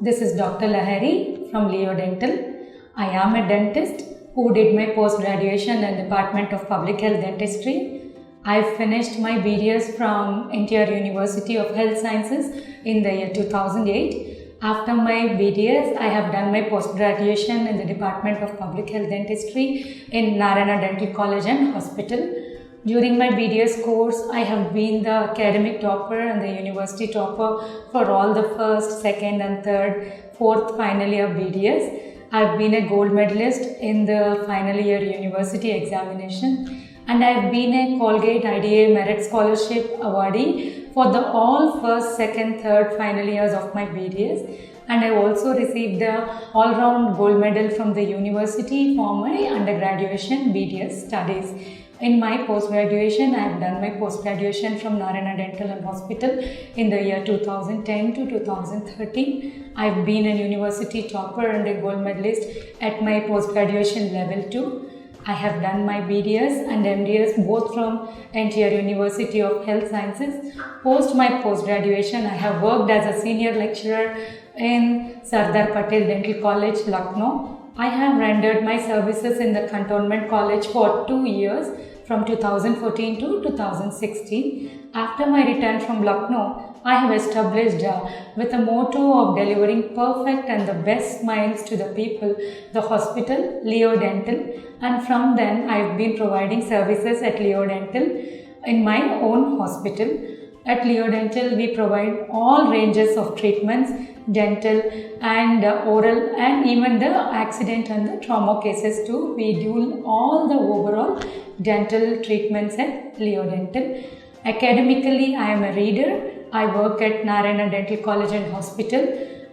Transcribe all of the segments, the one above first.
This is Dr. Lahari from Leo Dental. I am a dentist who did my post-graduation in Department of Public Health Dentistry. I finished my BDS from NTR University of Health Sciences in the year 2008. After my BDS, I have done my post-graduation in the Department of Public Health Dentistry in Narayana Dental College and Hospital. During my BDS course, I have been the academic topper and the university topper for all the first, second and third, fourth final year BDS. I have been a gold medalist in the final year university examination, and I have been a Colgate IDA Merit Scholarship awardee for the all first, second, third final years of my BDS. And I also received the all-round gold medal from the university for my undergraduation BDS studies. In my post-graduation, I have done my post-graduation from Narayana Dental and Hospital in the year 2010 to 2013. I have been a university topper and a gold medalist at my post-graduation level 2. I have done my BDS and MDS both from NTR University of Health Sciences. Post my post-graduation, I have worked as a senior lecturer in Sardar Patel Dental College, Lucknow. I have rendered my services in the Cantonment College for 2 years from 2014 to 2016. After my return from Lucknow, I have established with a motto of delivering perfect and the best smiles to the people, the hospital, Leo Dental, and from then I have been providing services at Leo Dental in my own hospital. At Leo Dental, we provide all ranges of treatments, dental and oral, and even the accident and the trauma cases too. We do all the overall dental treatments at Leo Dental. Academically, I am a reader. I work at Narayana Dental College and Hospital,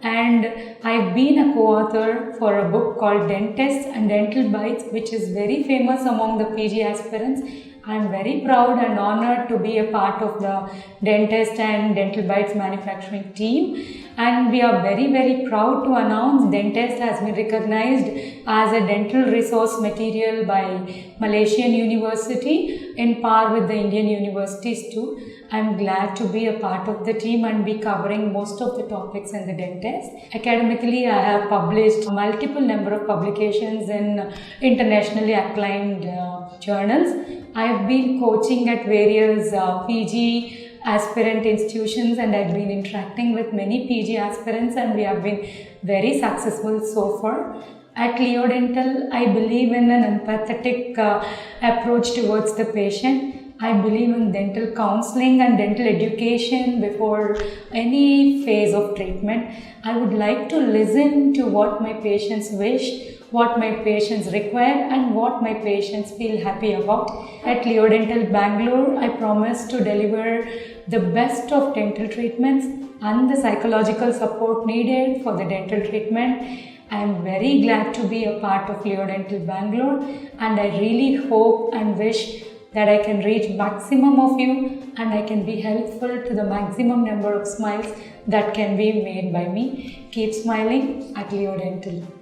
and I've been a co-author for a book called Dentist and Dental Bites, which is very famous among the PG aspirants. I am very proud and honored to be a part of the Dentist and Dental Bites manufacturing team, and we are very proud to announce Dentist has been recognized as a dental resource material by Malaysian University in par with the Indian universities too. I am glad to be a part of the team and be covering most of the topics in the dentist. Academically, I have published multiple number of publications in internationally acclaimed journals. I have been coaching at various PG aspirant institutions, and I've been interacting with many PG aspirants, and we have been very successful so far. At Leo Dental, I believe in an empathetic approach towards the patient. I believe in dental counseling and dental education before any phase of treatment. I would like to listen to what my patients wish, what my patients require, and what my patients feel happy about. At Leo Dental Bangalore, I promise to deliver the best of dental treatments and the psychological support needed for the dental treatment. I am very glad to be a part of Leo Dental Bangalore, and I really hope and wish that I can reach maximum of you and I can be helpful to the maximum number of smiles that can be made by me. Keep smiling at Leo Dental.